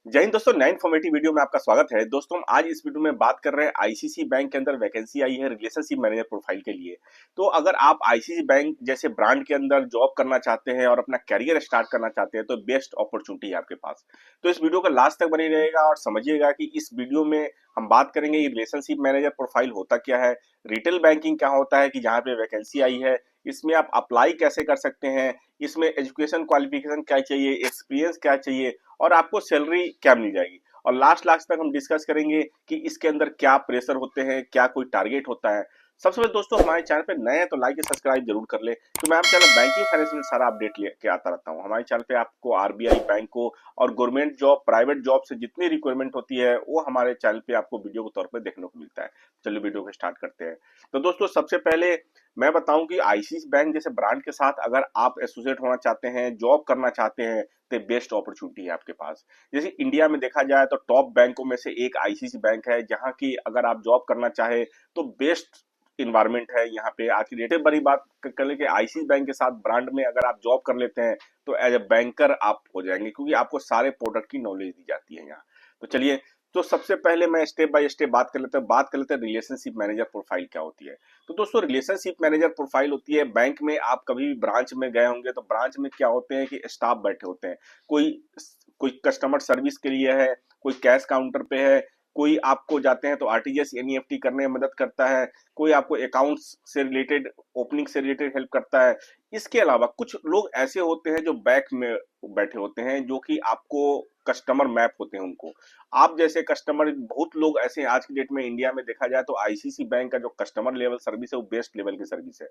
जय हिंद दोस्तों, नए इन्फॉर्मेटिव वीडियो में आपका स्वागत है। दोस्तों हम आज इस वीडियो में बात कर रहे हैं आईसीसी बैंक के अंदर वैकेंसी आई है रिलेशनशिप मैनेजर प्रोफाइल के लिए। तो अगर आप आईसीसी बैंक जैसे ब्रांड के अंदर जॉब करना चाहते हैं और अपना कैरियर स्टार्ट करना चाहते हैं तो बेस्ट अपॉर्चुनिटी है आपके पास। तो इस वीडियो का लास्ट तक बने रहेगा और समझिएगा कि इस वीडियो में हम बात करेंगे ये रिलेशनशिप मैनेजर प्रोफाइल होता क्या है, रिटेल बैंकिंग क्या होता है कि जहाँ पे वैकेंसी आई है, इसमें आप अप्लाई कैसे कर सकते हैं, इसमें एजुकेशन क्वालिफिकेशन क्या चाहिए, एक्सपीरियंस क्या चाहिए और आपको सैलरी क्या मिल जाएगी। और लास्ट लास्ट तक हम डिस्कस करेंगे कि इसके अंदर क्या प्रेशर होते हैं, क्या कोई टारगेट होता है। सबसे पहले दोस्तों हमारे चैनल पे नए हैं तो लाइक या सब्सक्राइब जरूर कर ले, तो मैं आपके चैनल बैंकिंग फाइनेंस में सारा अपडेट लेके आता रहता हूँ। हमारे चैनल पे आपको आरबीआई बैंक को और गवर्नमेंट जॉब, प्राइवेट जॉब से जितनी रिक्वायरमेंट होती है वो हमारे चैनल पे आपको वीडियो के तौर पर देखने को मिलता है। चलिए वीडियो को स्टार्ट करते हैं। तो दोस्तों सबसे पहले मैं बताऊं कि आईसीसी बैंक जैसे ब्रांड के साथ अगर आप एसोसिएट होना चाहते हैं, जॉब करना चाहते हैं तो बेस्ट अपॉर्चुनिटी है आपके पास। जैसे इंडिया में देखा जाए तो टॉप बैंकों में से एक आईसीसी बैंक है, जहां की अगर आप जॉब करना चाहे तो बेस्ट इन्वायरमेंट है यहाँ पे। आज की डेट में बड़ी बात कर ले कि आईसीसी बैंक के साथ ब्रांड में अगर आप जॉब कर लेते हैं तो एज ए बैंकर आप हो जाएंगे, क्योंकि आपको सारे प्रोडक्ट की नॉलेज दी जाती है यहाँ। तो चलिए, तो सबसे पहले मैं स्टेप बाय स्टेप बात कर लेते हैं रिलेशनशिप मैनेजर प्रोफाइल क्या होती है। तो दोस्तों रिलेशनशिप मैनेजर प्रोफाइल होती है, बैंक में आप कभी भी ब्रांच में गए होंगे तो ब्रांच में क्या होते हैं कि स्टाफ बैठे होते हैं। कोई कोई कस्टमर सर्विस के लिए है, कोई कैश काउंटर पे है, कोई आपको जाते हैं तो आरटीजीएस एनईएफटी करने में मदद करता है, कोई आपको अकाउंट्स से रिलेटेड, ओपनिंग से रिलेटेड हेल्प करता है। इसके अलावा कुछ लोग ऐसे होते हैं जो बैंक में बैठे होते हैं, जो कि आपको कस्टमर मैप होते हैं उनको। आप जैसे कस्टमर, बहुत लोग ऐसे आज की डेट में इंडिया में देखा जाए तो आईसीसी बैंक का जो कस्टमर लेवल सर्विस है वो बेस्ट लेवल की सर्विस है।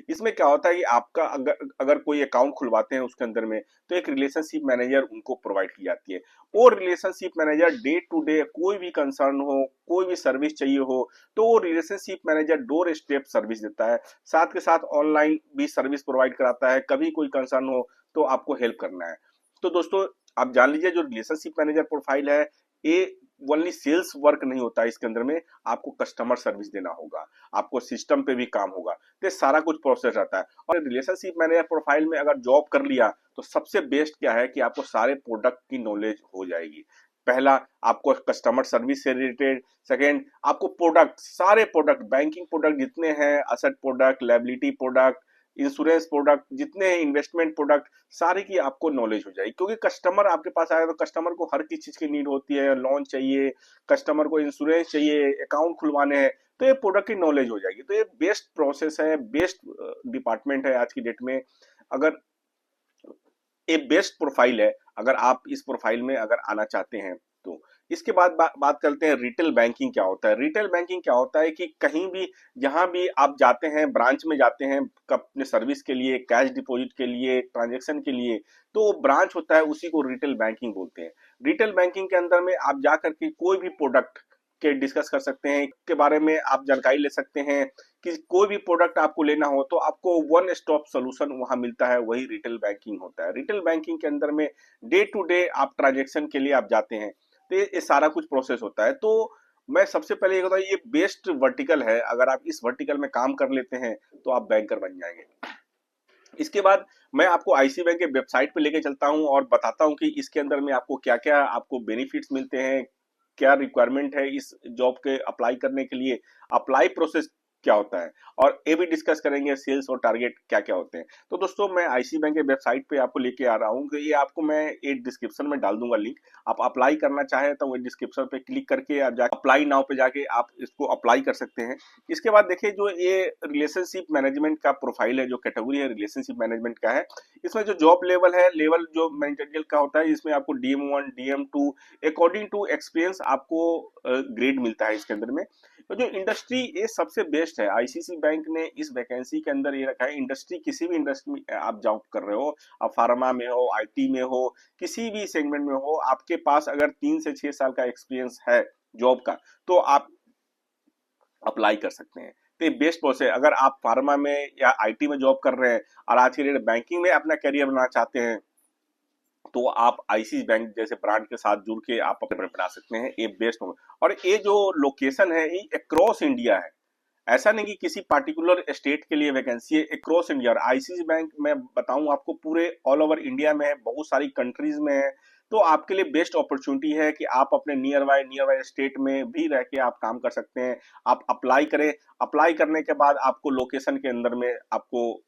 इसमें क्या होता है कि आपका अगर अगर कोई अकाउंट खुलवाते हैं उसके अंदर में तो एक रिलेशनशिप मैनेजर उनको प्रोवाइड की जाती है। और relationship manager day to day कोई भी कंसर्न हो, कोई भी सर्विस चाहिए हो तो वो relationship manager door step service देता है। साथ के साथ ऑनलाइन भी सर्विस प्रोवाइड कराता है, कभी कोई कंसर्न हो तो आपको हेल्प करना है। तो दोस्तों आप जान लीजिए जो रिलेशनशिप मैनेजर प्रोफाइल है ये ओनली सेल्स वर्क नहीं होता है, इसके अंदर में आपको कस्टमर सर्विस देना होगा, आपको सिस्टम पे भी काम होगा, तो सारा कुछ प्रोसेस रहता है। और रिलेशनशिप मैनेजर प्रोफाइल में अगर जॉब कर लिया तो सबसे बेस्ट क्या है कि आपको सारे प्रोडक्ट की नॉलेज हो जाएगी। पहला, आपको कस्टमर सर्विस से रिलेटेड। सेकेंड, आपको प्रोडक्ट, सारे प्रोडक्ट, बैंकिंग प्रोडक्ट जितने हैं, asset product, liability product, insurance product जितने हैं, इन्वेस्टमेंट प्रोडक्ट, सारे की आपको नॉलेज हो जाएगी। क्योंकि कस्टमर आपके पास आएगा तो कस्टमर को हर किस चीज की नीड होती है, लोन चाहिए, कस्टमर को इंश्योरेंस चाहिए, अकाउंट खुलवाने हैं, तो ये प्रोडक्ट की नॉलेज हो जाएगी। तो ये बेस्ट प्रोसेस है, बेस्ट डिपार्टमेंट है आज की डेट में। अगर ये बेस्ट प्रोफाइल है अगर आप इस प्रोफाइल में अगर आना चाहते हैं तो। इसके बाद बात करते हैं रिटेल बैंकिंग क्या होता है। रिटेल बैंकिंग क्या होता है कि कहीं भी, जहां भी आप जाते हैं, ब्रांच में जाते हैं अपने सर्विस के लिए, कैश डिपॉजिट के लिए, ट्रांजेक्शन के लिए, तो ब्रांच होता है, उसी को रिटेल बैंकिंग बोलते हैं। रिटेल बैंकिंग के अंदर में आप जाकर के कोई भी प्रोडक्ट के डिस्कस कर सकते हैं, के बारे में आप जानकारी ले सकते हैं कि कोई भी प्रोडक्ट आपको लेना हो तो आपको वन स्टॉप सोल्यूशन वहां मिलता है, वही रिटेल बैंकिंग होता है। रिटेल बैंकिंग के अंदर में डे टू डे आप ट्रांजेक्शन के लिए आप जाते हैं तो ये सारा कुछ प्रोसेस होता है। तो मैं सबसे पहले ये बताऊं, ये बेस्ट वर्टिकल है, अगर आप इस वर्टिकल में काम कर लेते हैं तो आप बैंकर बन जाएंगे। इसके बाद मैं आपको आईसी बैंक के वेबसाइट पे लेके चलता हूं और बताता हूं कि इसके अंदर में आपको क्या क्या आपको बेनिफिट्स मिलते हैं, क्या रिक्वायरमेंट है इस जॉब के अप्लाई करने के लिए, अप्लाई प्रोसेस क्या होता है, और ये भी डिस्कस करेंगे सेल्स और टारगेट क्या क्या होते हैं। तो दोस्तों मैं आईसी बैंक के वेबसाइट पे आपको लेके आ रहा हूँ कि ये आपको मैं एक डिस्क्रिप्शन में डाल दूंगा लिंक। आप अप्लाई करना चाहे तो वो डिस्क्रिप्शन पे क्लिक करके आप जाके अप्लाई नाउ पे जाके आप इसको अप्लाई कर सकते हैं। इसके बाद देखिए, जो ये रिलेशनशिप मैनेजमेंट का प्रोफाइल है, जो कैटेगरी है रिलेशनशिप मैनेजमेंट का है, इसमें जो जॉब लेवल है, लेवल जो मैनेजरियल का होता है, इसमें आपको DM1, DM2 according to experience आपको ग्रेड मिलता है इसके अंदर में। तो जो इंडस्ट्री ये सबसे बेस्ट है, आईसीसी बैंक ने इस वैकेंसी के अंदर ये रखा है, इंडस्ट्री किसी भी इंडस्ट्री में आप जॉब कर रहे हो, आप फार्मा में हो, आईटी में हो, किसी भी सेगमेंट में हो, आपके पास अगर 3 से 6 साल का एक्सपीरियंस है जॉब का तो आप अप्लाई कर सकते हैं। तो ये बेस्ट प्रोसेस है। अगर आप फार्मा में या आईटी में जॉब कर रहे हैं और आज के डेट बैंकिंग में अपना करियर बनाना चाहते हैं तो आप आईसीसी बैंक जैसे ब्रांड के साथ जुड़ के आप अपने बना सकते हैं। ये बेस्ट होगा। और ये जो लोकेशन है ये अक्रॉस इंडिया है, ऐसा नहीं कि किसी पार्टिकुलर स्टेट के लिए वैकेंसी है, अक्रॉस इंडिया। और आईसीसी बैंक मैं बताऊं आपको पूरे ऑल ओवर इंडिया में है, बहुत सारी कंट्रीज में है, तो आपके लिए बेस्ट अपॉर्चुनिटी है कि आप अपने नियर बाय स्टेट में भी रह के आप काम कर सकते हैं। आप अप्लाई करें, अप्लाई करने के बाद आपको लोकेशन के अंदर में आपको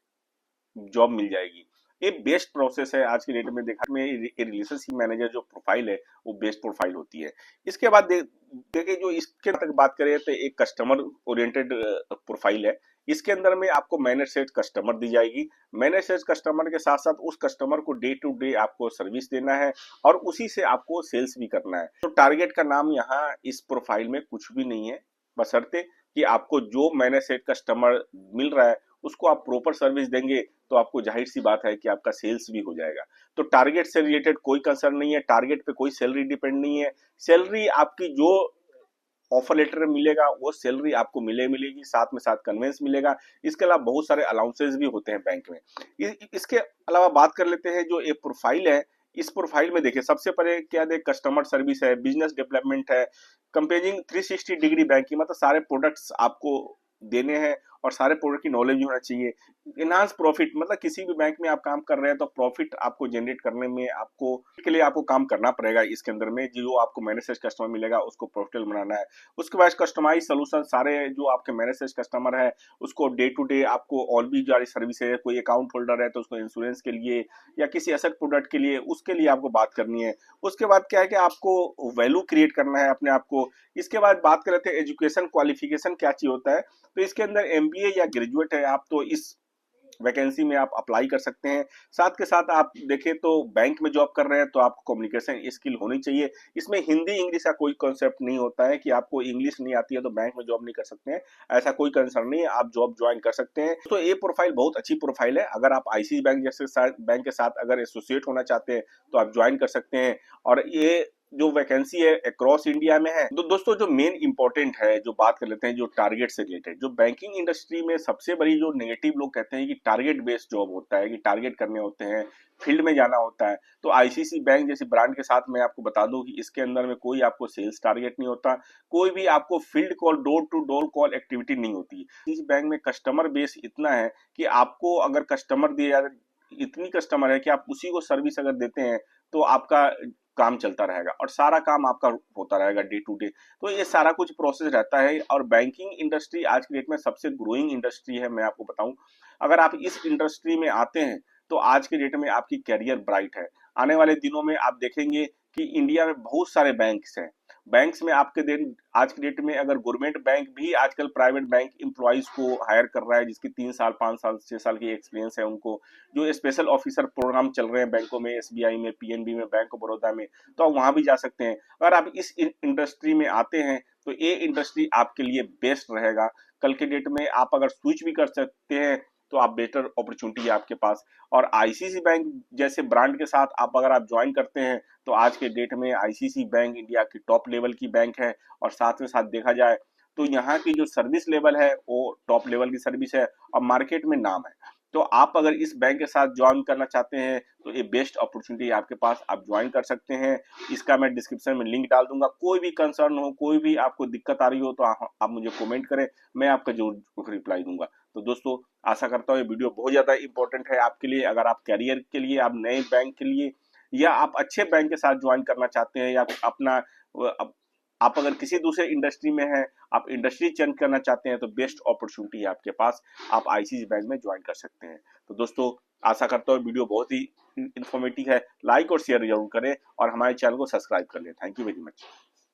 जॉब मिल जाएगी। ये बेस्ट प्रोसेस है आज की डेट में। देखा में रिलेशनशिप मैनेजर जो प्रोफाइल है वो बेस्ट प्रोफाइल होती है। इसके बाद देखिए जो इसके तक बात करें तो एक कस्टमर ओरिएंटेड प्रोफाइल है। इसके अंदर में आपको मैनेज सेट कस्टमर दी जाएगी। मैनेज सेट कस्टमर के साथ साथ उस कस्टमर को डे टू डे आपको सर्विस देना है और उसी से आपको सेल्स भी करना है। तो टारगेट का नाम यहाँ इस प्रोफाइल में कुछ भी नहीं है, बशर्ते कि आपको जो मैनेज सेट कस्टमर मिल रहा है उसको आप प्रॉपर सर्विस देंगे तो आपको जाहिर सी बात है कि आपका सेल्स भी हो जाएगा। तो टारगेट से रिलेटेड कोई कंसर्न नहीं है, टारगेट पे कोई सैलरी डिपेंड नहीं है। सैलरी आपकी जो ऑफर लेटर में मिलेगा वो सैलरी आपको मिलेगी, साथ में साथ कन्वेंस मिलेगा। इसके अलावा बहुत सारे अलाउंसेस भी होते हैं बैंक में। इसके अलावा बात कर लेते हैं जो एक प्रोफाइल है। इस प्रोफाइल में देखिए सबसे पहले क्या है, कस्टमर सर्विस है, बिजनेस डेवलपमेंट है, कंपेयरिंग 360 डिग्री बैंकिंग, मतलब सारे प्रोडक्ट्स आपको देने हैं और सारे प्रोडक्ट की नॉलेज भी होना चाहिए। इनहांस प्रॉफिट, मतलब किसी भी बैंक में आप काम कर रहे हैं तो प्रॉफिट आपको जनरेट करने में आपको के लिए आपको काम करना पड़ेगा। इसके अंदर में जो आपको मैनेज कस्टमर मिलेगा उसको प्रॉफिटेबल बनाना है। उसके बाद कस्टमाइज सोल्यूशन, सारे जो आपके मैनेज कस्टमर है उसको डे टू डे आपको और भी जारी सर्विस है, कोई अकाउंट होल्डर है तो उसको इंश्योरेंस के लिए या किसी ऐसे प्रोडक्ट के लिए उसके लिए आपको बात करनी है। उसके बाद क्या है कि आपको वैल्यू क्रिएट करना है अपने आप को। इसके बाद बात कर लेते हैं एजुकेशन क्वालिफिकेशन क्या चीज होता है। तो इसके अंदर एमबीए या ग्रेजुएट है आप तो इस वैकेंसी में आप अप्लाई कर सकते हैं। साथ के साथ आप देखें तो बैंक में जॉब कर रहे हैं तो आपको कम्युनिकेशन स्किल होनी चाहिए। इसमें हिंदी इंग्लिश का कोई कॉन्सेप्ट नहीं होता है कि आपको इंग्लिश नहीं आती है तो बैंक में जॉब नहीं कर सकते हैं, ऐसा कोई कंसर्न नहीं है, आप जॉब ज्वाइन कर सकते हैं। तो ये प्रोफाइल बहुत अच्छी प्रोफाइल है। अगर आप आईसीआईसी बैंक जैसे बैंक के साथ अगर एसोसिएट होना चाहते हैं तो आप ज्वाइन कर सकते हैं। और ये जो वैकेंसी है अक्रॉस इंडिया में है। तो दोस्तों जो मेन इंपॉर्टेंट है जो बात कर लेते हैं जो टारगेट से रिलेटेड, जो बैंकिंग इंडस्ट्री में सबसे बड़ी जो नेगेटिव लोग कहते हैं कि टारगेट बेस्ड जॉब होता है, कि टारगेट करने होते हैं, फील्ड में जाना होता है। तो आईसीआईसी बैंक जैसी ब्रांड के साथ मैं आपको बता दूं कि इसके अंदर में कोई आपको सेल्स टारगेट नहीं होता, कोई भी आपको field call door to door call activity नहीं होती। इस बैंक में कस्टमर बेस इतना है कि आपको अगर कस्टमर दिया, इतनी कस्टमर है कि आप उसी को सर्विस अगर देते हैं तो आपका काम चलता रहेगा और सारा काम आपका होता रहेगा डे टू डे। तो ये सारा कुछ प्रोसेस रहता है और बैंकिंग इंडस्ट्री आज की डेट में सबसे ग्रोइंग इंडस्ट्री है। मैं आपको बताऊं, अगर आप इस इंडस्ट्री में आते हैं तो आज के डेट में आपकी कैरियर ब्राइट है। आने वाले दिनों में आप देखेंगे कि इंडिया में बहुत सारे बैंक्स हैं। बैंक्स में आपके दिन आज की डेट में अगर गवर्नमेंट बैंक भी आजकल प्राइवेट बैंक एम्प्लॉयज को हायर कर रहा है, जिसकी 3 साल 5 साल 6 साल की एक्सपीरियंस है उनको, जो स्पेशल ऑफिसर प्रोग्राम चल रहे हैं बैंकों में, एसबीआई में, पीएनबी में, बैंक ऑफ बड़ौदा में, तो आप वहां भी जा सकते हैं। अगर आप इस इंडस्ट्री में आते हैं तो ये इंडस्ट्री आपके लिए बेस्ट रहेगा। कल के डेट में आप अगर स्विच भी कर सकते हैं तो आप बेटर अपॉर्चुनिटी है आपके पास। और आईसीआईसी बैंक जैसे ब्रांड के साथ आप अगर आप ज्वाइन करते हैं तो आज के डेट में आईसीआईसी बैंक इंडिया की टॉप लेवल की बैंक है। और साथ में साथ देखा जाए तो यहाँ की जो सर्विस लेवल है वो टॉप लेवल की सर्विस है और मार्केट में नाम है। तो आप अगर इस बैंक के साथ ज्वाइन करना चाहते हैं तो ये बेस्ट अपॉर्चुनिटी है आपके पास, आप ज्वाइन कर सकते हैं। इसका मैं डिस्क्रिप्शन में लिंक डाल दूंगा। कोई भी कंसर्न हो, कोई भी आपको दिक्कत आ रही हो तो आप मुझे कमेंट करें, मैं आपका जरूर रिप्लाई दूंगा। तो दोस्तों आशा करता हूँ ये वीडियो बहुत ज्यादा इंपॉर्टेंट है आपके लिए। अगर आप कैरियर के लिए, आप नए बैंक के लिए या आप अच्छे बैंक के साथ ज्वाइन करना चाहते हैं या अपना आप अगर किसी दूसरे इंडस्ट्री में हैं, आप इंडस्ट्री चेंज करना चाहते हैं तो बेस्ट अपॉर्चुनिटी है आपके पास, आप आईसीआईसी बैंक में ज्वाइन कर सकते हैं। तो दोस्तों आशा करता हूँ वीडियो बहुत ही इंफॉर्मेटिव है। लाइक और शेयर जरूर करें और हमारे चैनल को सब्सक्राइब कर लें। Thank you very much.